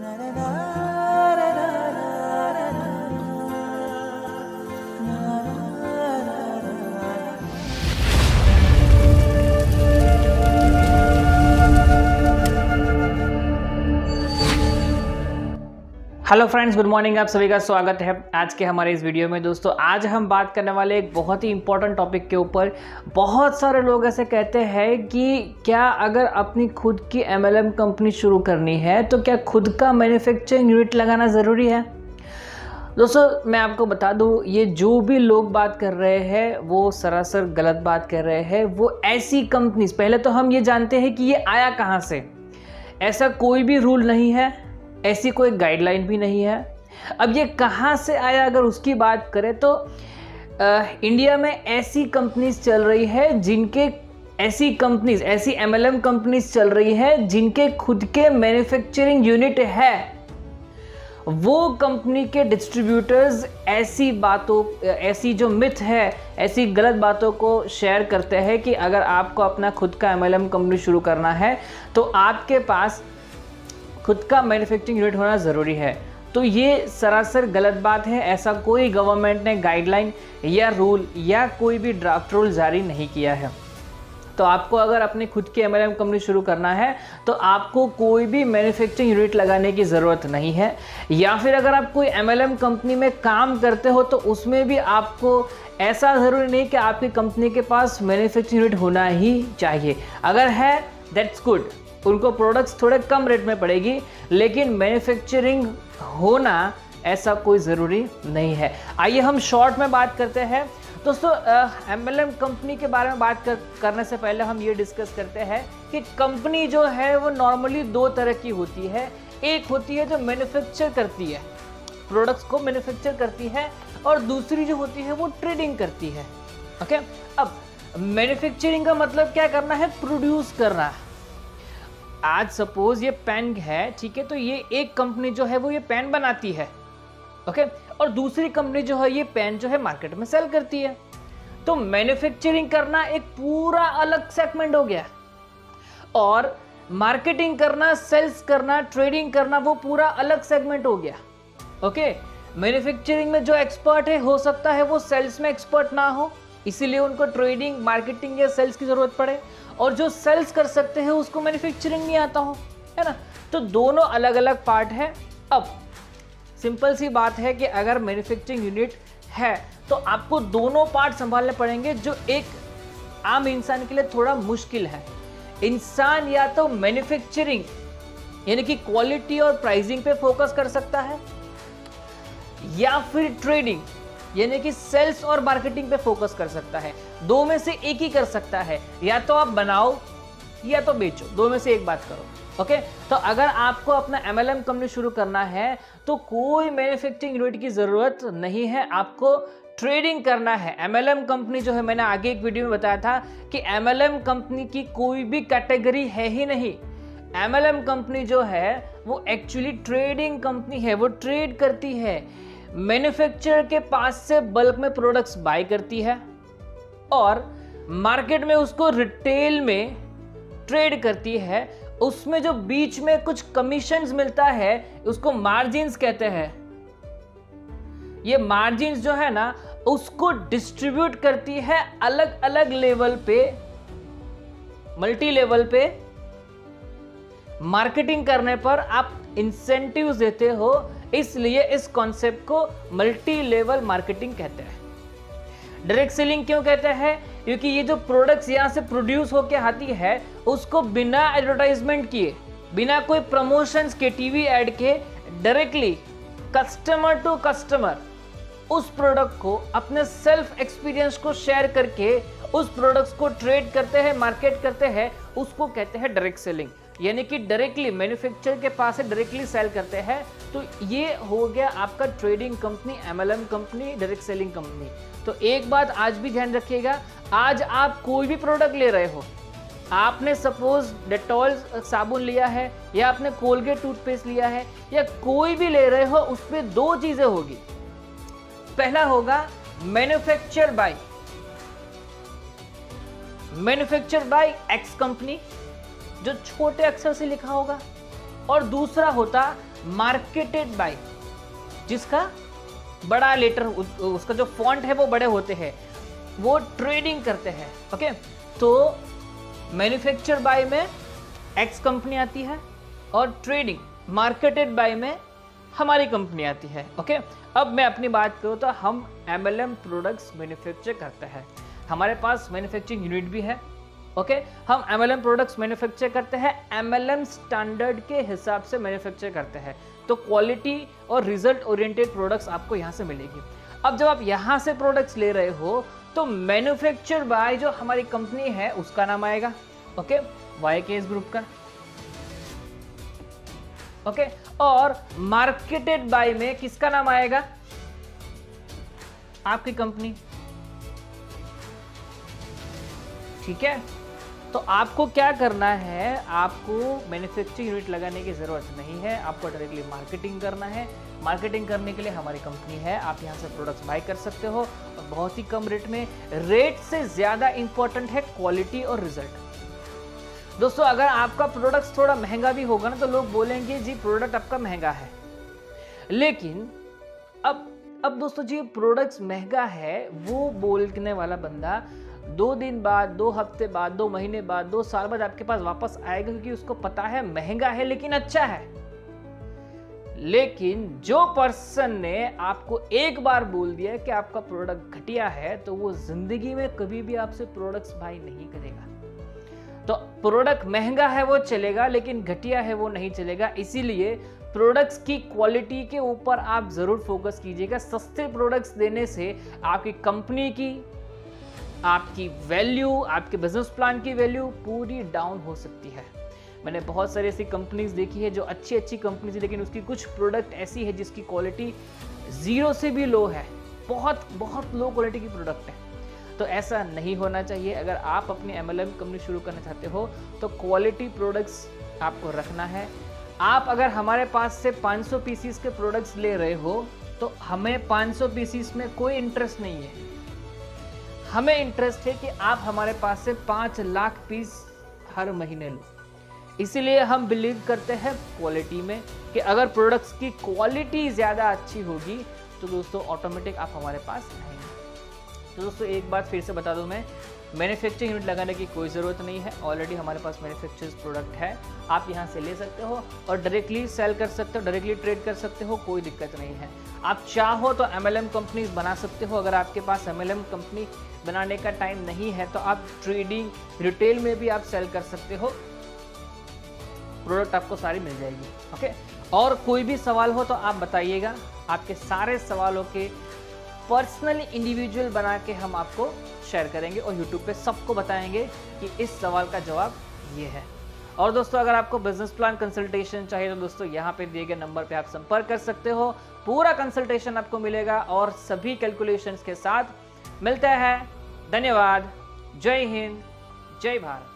Hello friends, good morning. आप सभी का स्वागत है आज के हमारे इस वीडियो में। दोस्तों, आज हम बात करने वाले एक बहुत ही इंपॉर्टेंट टॉपिक के ऊपर। बहुत सारे लोग ऐसे कहते हैं कि क्या अगर अपनी खुद की MLM कंपनी शुरू करनी है तो क्या खुद का मैन्युफैक्चरिंग यूनिट लगाना ज़रूरी है। दोस्तों, मैं आपको बता दूं, ये जो भी लोग बात कर रहे हैं वो सरासर गलत बात कर रहे हैं। वो ऐसी कंपनीज, पहले तो हम ये जानते हैं कि ये आया कहाँ से। ऐसा कोई भी रूल नहीं है, ऐसी कोई गाइडलाइन भी नहीं है। अब ये कहाँ से आया, अगर उसकी बात करें तो इंडिया में ऐसी कंपनीज चल रही है जिनके ऐसी MLM कंपनीज चल रही है जिनके खुद के मैन्युफैक्चरिंग यूनिट है। वो कंपनी के डिस्ट्रीब्यूटर्स ऐसी जो मिथ है, ऐसी गलत बातों को शेयर करते हैं कि अगर आपको अपना खुद का MLM कंपनी शुरू करना है तो आपके पास खुद का मैन्युफैक्चरिंग यूनिट होना ज़रूरी है। तो ये सरासर गलत बात है। ऐसा कोई गवर्नमेंट ने गाइडलाइन या रूल या कोई भी ड्राफ्ट रूल जारी नहीं किया है। तो आपको अगर अपनी खुद की MLM कंपनी शुरू करना है तो आपको कोई भी मैन्युफैक्चरिंग यूनिट लगाने की ज़रूरत नहीं है। या फिर अगर आप कोई MLM कंपनी में काम करते हो तो उसमें भी आपको ऐसा ज़रूरी नहीं कि आपकी कंपनी के पास मैन्युफैक्चरिंग यूनिट होना ही चाहिए। अगर है, दैट्स गुड, उनको प्रोडक्ट्स थोड़े कम रेट में पड़ेगी, लेकिन मैन्युफैक्चरिंग होना ऐसा कोई ज़रूरी नहीं है। आइए हम शॉर्ट में बात करते हैं। दोस्तों, MLM कंपनी के बारे में बात करने से पहले हम ये डिस्कस करते हैं कि कंपनी जो है वो नॉर्मली दो तरह की होती है। एक होती है जो मैन्युफैक्चर करती है, प्रोडक्ट्स को मैन्युफैक्चर करती है, और दूसरी जो होती है वो ट्रेडिंग करती है। ओके, अब मैन्युफैक्चरिंग का मतलब क्या करना है? प्रोड्यूस करना है। आज सपोज ये पेन है, ठीक है, तो ये एक कंपनी जो है वो ये पेन बनाती है, ओके, और दूसरी कंपनी जो है ये पेन जो है मार्केट में सेल करती है। तो मैन्युफैक्चरिंग करना एक पूरा अलग सेगमेंट हो गया, और मार्केटिंग करना, सेल्स करना, ट्रेडिंग करना वो पूरा अलग सेगमेंट हो गया। ओके, मैन्युफैक्चरिंग में जो एक्सपर्ट है, हो सकता है वो सेल्स में एक्सपर्ट ना हो, इसीलिए उनको ट्रेडिंग, मार्केटिंग या सेल्स की जरूरत पड़े, और जो सेल्स कर सकते हैं उसको मैन्युफैक्चरिंग नहीं आता हो, है ना। तो दोनों अलग अलग पार्ट है। अब सिंपल सी बात है कि अगर मैन्युफैक्चरिंग यूनिट है तो आपको दोनों पार्ट संभालने पड़ेंगे, जो एक आम इंसान के लिए थोड़ा मुश्किल है। इंसान या तो मैन्युफैक्चरिंग यानी कि क्वालिटी और प्राइसिंग पे फोकस कर सकता है, या फिर ट्रेडिंग यानी कि सेल्स और मार्केटिंग पे फोकस कर सकता है। दो में से एक ही कर सकता है, या तो आप बनाओ या तो बेचो, दो में से एक बात करो। ओके, तो अगर आपको अपना MLM कंपनी शुरू करना है तो कोई मैन्युफैक्चरिंग यूनिट की जरूरत नहीं है, आपको ट्रेडिंग करना है। MLM कंपनी जो है, मैंने आगे एक वीडियो में बताया था कि MLM कंपनी की कोई भी कैटेगरी है ही नहीं। MLM कंपनी जो है वो एक्चुअली ट्रेडिंग कंपनी है, वो ट्रेड करती है, मैन्युफैक्चरर के पास से बल्क में प्रोडक्ट्स बाय करती है और मार्केट में उसको रिटेल में ट्रेड करती है। उसमें जो बीच में कुछ कमीशंस मिलता है उसको मार्जिन्स कहते हैं। ये मार्जिन्स जो है ना, उसको डिस्ट्रीब्यूट करती है अलग अलग लेवल पे, मल्टी लेवल पे। मार्केटिंग करने पर आप इंसेंटिव्स देते हो, इसलिए इस कॉन्सेप्ट को मल्टी लेवल मार्केटिंग कहते हैं। डायरेक्ट सेलिंग क्यों कहते हैं? क्योंकि ये जो प्रोडक्ट्स यहां से प्रोड्यूस होके आती है उसको बिना एडवर्टाइजमेंट किए, बिना कोई प्रमोशंस के, टीवी ऐड के, डायरेक्टली कस्टमर टू कस्टमर उस प्रोडक्ट को अपने सेल्फ एक्सपीरियंस को शेयर करके उस प्रोडक्ट्स को ट्रेड करते हैं, मार्केट करते हैं, उसको कहते हैं डायरेक्ट सेलिंग। यानी कि डायरेक्टली मैन्युफैक्चरर के पास से डायरेक्टली सेल करते हैं। तो ये हो गया आपका trading company, MLM company, direct selling company. तो एक बात आज भी ध्यान रखिएगा, आज आप कोई भी प्रोडक्ट ले रहे हो, आपने सपोज डेटॉल साबुन लिया है या आपने कोलगेट टूथपेस्ट लिया है या कोई भी ले रहे हो, उसमें दो चीजें होगी। पहला होगा मैन्युफैक्चर बाय एक्स कंपनी, जो छोटे अक्षर से लिखा होगा, और दूसरा होता मार्केटेड बाय, जिसका बड़ा लेटर, उसका जो फॉन्ट है वो बड़े होते हैं, वो ट्रेडिंग करते हैं। ओके, तो मैन्युफैक्चर बाय में एक्स कंपनी आती है और ट्रेडिंग मार्केटेड बाय में हमारी कंपनी आती है। ओके, अब मैं अपनी बात करूँ तो हम MLM प्रोडक्ट्स मैन्युफैक्चर करते हैं, हमारे पास मैन्युफैक्चरिंग यूनिट भी है। ओके, हम MLM प्रोडक्ट्स मैन्युफैक्चर करते हैं, MLM स्टैंडर्ड के हिसाब से मैन्युफैक्चर करते हैं, तो क्वालिटी और रिजल्ट ओरिएंटेड प्रोडक्ट्स आपको यहाँ से मिलेगी। अब जब आप यहाँ से प्रोडक्ट्स ले रहे हो तो मैन्युफैक्चर बाय जो हमारी कंपनी है उसका नाम आएगा, ओके, YKS ग्रुप का। ओके, और मार्केटेड बाय में किसका नाम आएगा? आपकी कंपनी। ठीक है, तो आपको क्या करना है, आपको मैन्युफैक्चरिंग यूनिट लगाने की जरूरत नहीं है, आपको डायरेक्टली मार्केटिंग करना है। मार्केटिंग करने के लिए हमारी कंपनी है, आप यहाँ से प्रोडक्ट्स बाय कर सकते हो और बहुत ही कम रेट में। रेट से ज्यादा इंपॉर्टेंट है क्वालिटी और रिजल्ट। दोस्तों, अगर आपका प्रोडक्ट थोड़ा महंगा भी होगा ना तो लोग बोलेंगे जी प्रोडक्ट आपका महंगा है, लेकिन अब दोस्तों जी प्रोडक्ट्स महंगा है वो बोलने वाला बंदा 2 दिन बाद, 2 हफ्ते बाद, 2 महीने बाद, 2 साल बाद आपके पास वापस आएगा, क्योंकि उसको पता है महंगा है लेकिन अच्छा है। लेकिन जो पर्सन ने आपको एक बार बोल दिया कि आपका प्रोडक्ट घटिया है, तो वो जिंदगी में कभी भी आपसे प्रोडक्ट्स बाय नहीं करेगा। तो प्रोडक्ट महंगा है वो चलेगा, लेकिन घटिया है वो नहीं चलेगा। इसीलिए प्रोडक्ट्स की क्वालिटी के ऊपर आप जरूर फोकस कीजिएगा। सस्ते प्रोडक्ट्स देने से आपकी कंपनी की, आपकी वैल्यू, आपके बिजनेस प्लान की वैल्यू पूरी डाउन हो सकती है। मैंने बहुत सारी ऐसी कंपनीज देखी है जो अच्छी कंपनीज है, लेकिन उसकी कुछ प्रोडक्ट ऐसी है जिसकी क्वालिटी 0 से भी लो है, बहुत लो क्वालिटी की प्रोडक्ट है। तो ऐसा नहीं होना चाहिए। अगर आप अपनी MLM कंपनी शुरू करना चाहते हो तो क्वालिटी प्रोडक्ट्स आपको रखना है। आप अगर हमारे पास से 500 पीसीस के प्रोडक्ट्स ले रहे हो तो हमें 500 पीसीस में कोई इंटरेस्ट नहीं है। हमें इंटरेस्ट है कि आप हमारे पास से 5 लाख पीस हर महीने लो। इसीलिए हम बिलीव करते हैं क्वालिटी में, कि अगर प्रोडक्ट्स की क्वालिटी ज़्यादा अच्छी होगी तो दोस्तों ऑटोमेटिक आप हमारे पास आएंगे। तो दोस्तों एक बात फिर से बता दूं मैं, मैन्युफैक्चरिंग यूनिट लगाने की कोई ज़रूरत नहीं है। ऑलरेडी हमारे पास मैन्युफैक्चर्ड प्रोडक्ट है, आप यहाँ से ले सकते हो और डायरेक्टली सेल कर सकते हो, डायरेक्टली ट्रेड कर सकते हो, कोई दिक्कत नहीं है। आप चाहो तो MLM कंपनीज बना सकते हो। अगर आपके पास MLM कंपनी बनाने का टाइम नहीं है तो आप ट्रेडिंग, रिटेल में भी आप सेल कर सकते हो, प्रोडक्ट आपको सारी मिल जाएगी। ओके, और कोई भी सवाल हो तो आप बताइएगा, आपके सारे सवालों के पर्सनली इंडिविजुअल बना के हम आपको शेयर करेंगे और यूट्यूब पे सबको बताएंगे कि इस सवाल का जवाब ये है। और दोस्तों अगर आपको बिजनेस प्लान कंसल्टेशन चाहिए तो दोस्तों यहाँ पे दिए गए नंबर पे आप संपर्क कर सकते हो, पूरा कंसल्टेशन आपको मिलेगा और सभी कैलकुलेशंस के साथ। मिलते हैं, धन्यवाद, जय हिंद, जय भारत।